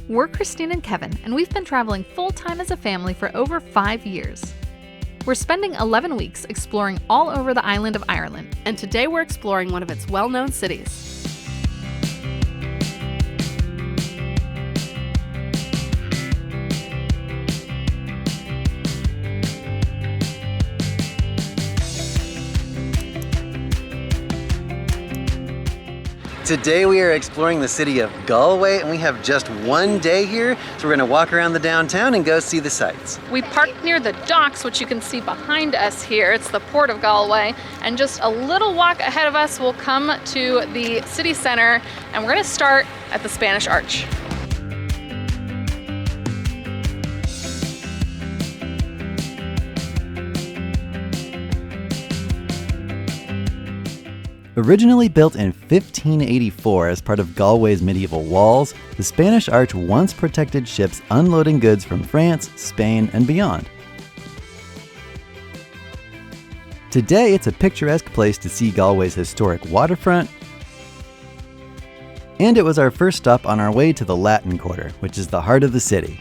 We're Christine and Kevin, and we've been traveling full-time as a family for over 5 years. We're spending 11 weeks exploring all over the island of Ireland, And today we're exploring one of its well-known cities. Today we are exploring the city of Galway, and we have just one day here, so we're going to walk around the downtown and go see the sights. We parked near the docks, which you can see behind us here. It's the Port of Galway, and just a little walk ahead of us will come to the city center, and we're going to start at the Spanish Arch. Originally built in 1584 as part of Galway's medieval walls, the Spanish Arch once protected ships unloading goods from France, Spain, and beyond. Today, it's a picturesque place to see Galway's historic waterfront, and it was our first stop on our way to the Latin Quarter, which is the heart of the city.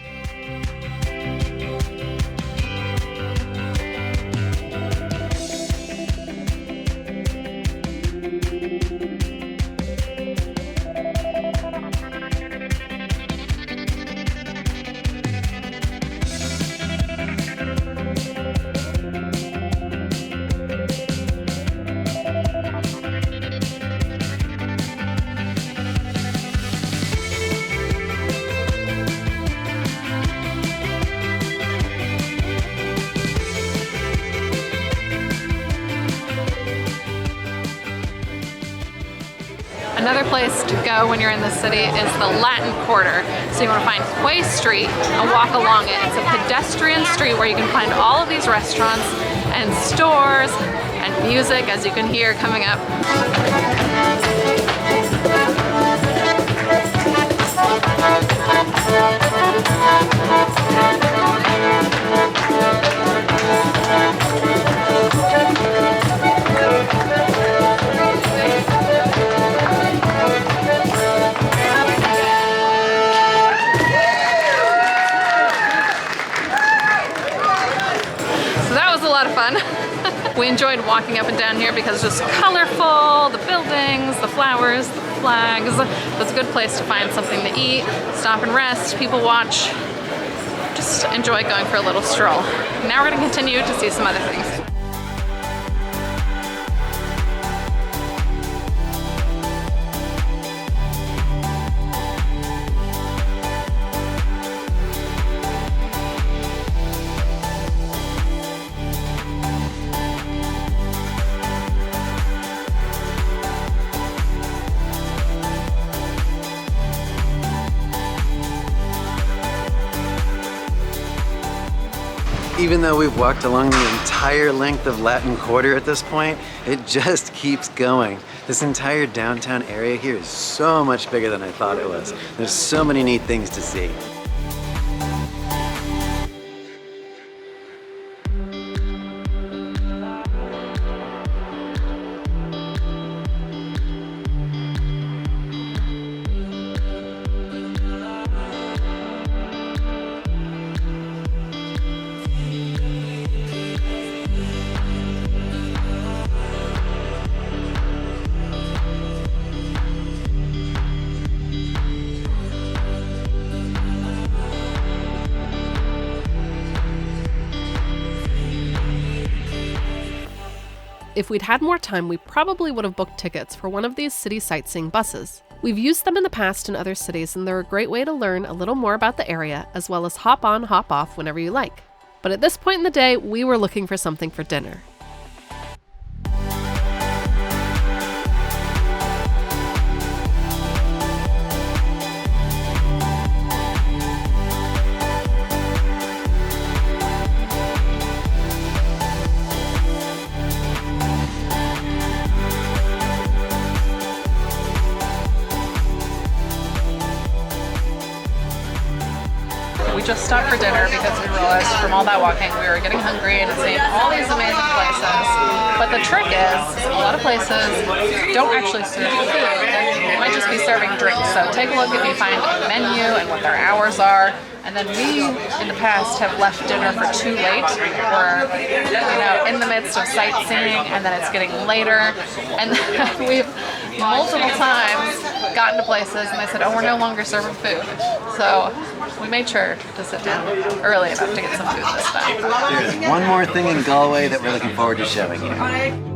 Another place to go when you're in the city is the Latin Quarter. So you want to find Quay Street and walk along it. It's a pedestrian street where you can find all of these restaurants and stores and music, as you can hear coming up. We enjoyed walking up and down here because it's just colorful, the buildings, the flowers, the flags. It's a good place to find something to eat, stop and rest, people watch, just enjoy going for a little stroll. Now we're going to continue to see some other things. Even though we've walked along the entire length of Latin Quarter at this point, it just keeps going. This entire downtown area here is so much bigger than I thought it was. There's so many neat things to see. If we'd had more time, we probably would have booked tickets for one of these city sightseeing buses. We've used them in the past in other cities, and they're a great way to learn a little more about the area, as well as hop on, hop off whenever you like. But at this point in the day, we were looking for something for dinner. We just stopped for dinner because we realized from all that walking we were getting hungry and seeing all these amazing places. But the trick is, a lot of places don't actually serve food. They might just be serving drinks. So take a look if you find a menu and what their hours are. And then we, in the past, have left dinner for too late. We're, in the midst of sightseeing, and then it's getting later. And we've multiple times gotten to places, and they said, "Oh, we're no longer serving food." So we made sure to sit down early enough to get some food this time. There's one more thing in Galway that we're looking forward to showing you.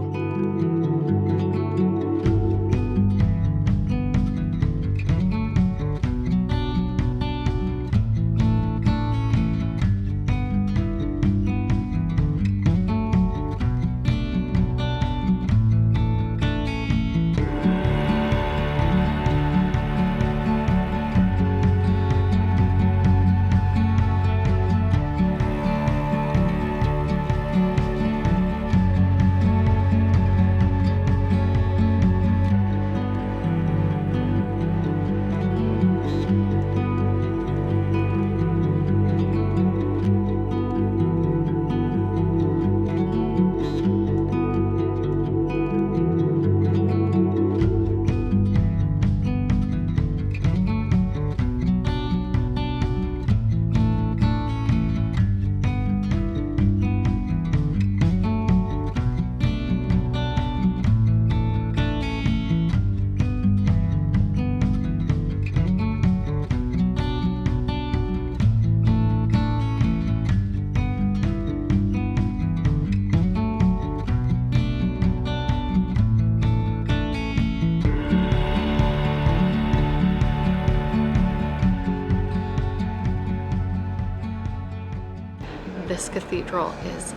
This cathedral is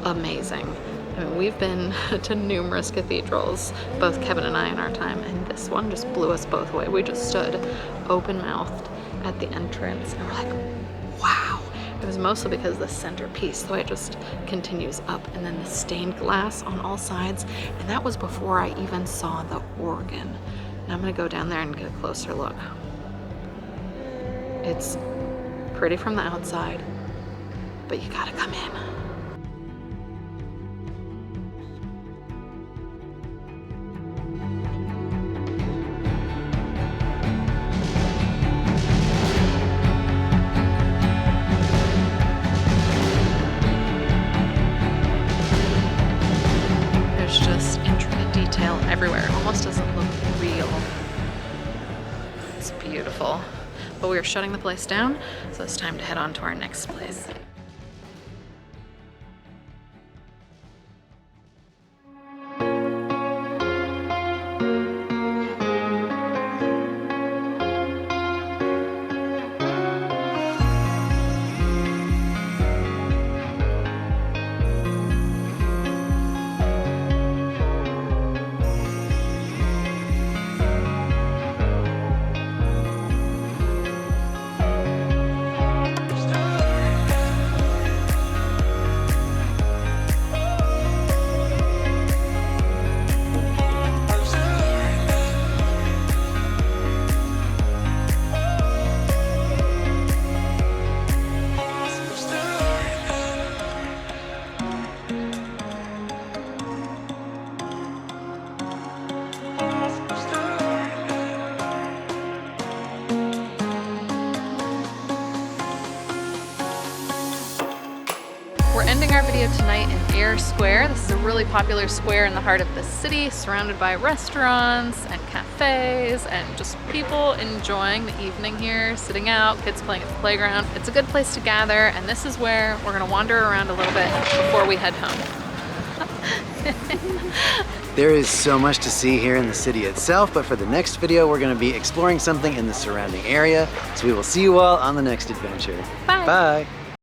amazing. I mean, we've been to numerous cathedrals, both Kevin and I in our time, and this one just blew us both away. We just stood open-mouthed at the entrance and we're like, wow. It was mostly because the centerpiece, the way it just continues up, and then the stained glass on all sides, and that was before I even saw the organ. Now I'm gonna go down there and get a closer look. It's pretty from the outside, but you gotta come in. There's just intricate detail everywhere. It almost doesn't look real. It's beautiful. But we are shutting the place down, so it's time to head on to our next place. We're ending our video tonight in Eyre Square. This is a really popular square in the heart of the city, surrounded by restaurants and cafes and just people enjoying the evening here, sitting out, kids playing at the playground. It's a good place to gather, and this is where we're gonna wander around a little bit before we head home. There is so much to see here in the city itself, but for the next video, we're gonna be exploring something in the surrounding area. So we will see you all on the next adventure. Bye. Bye.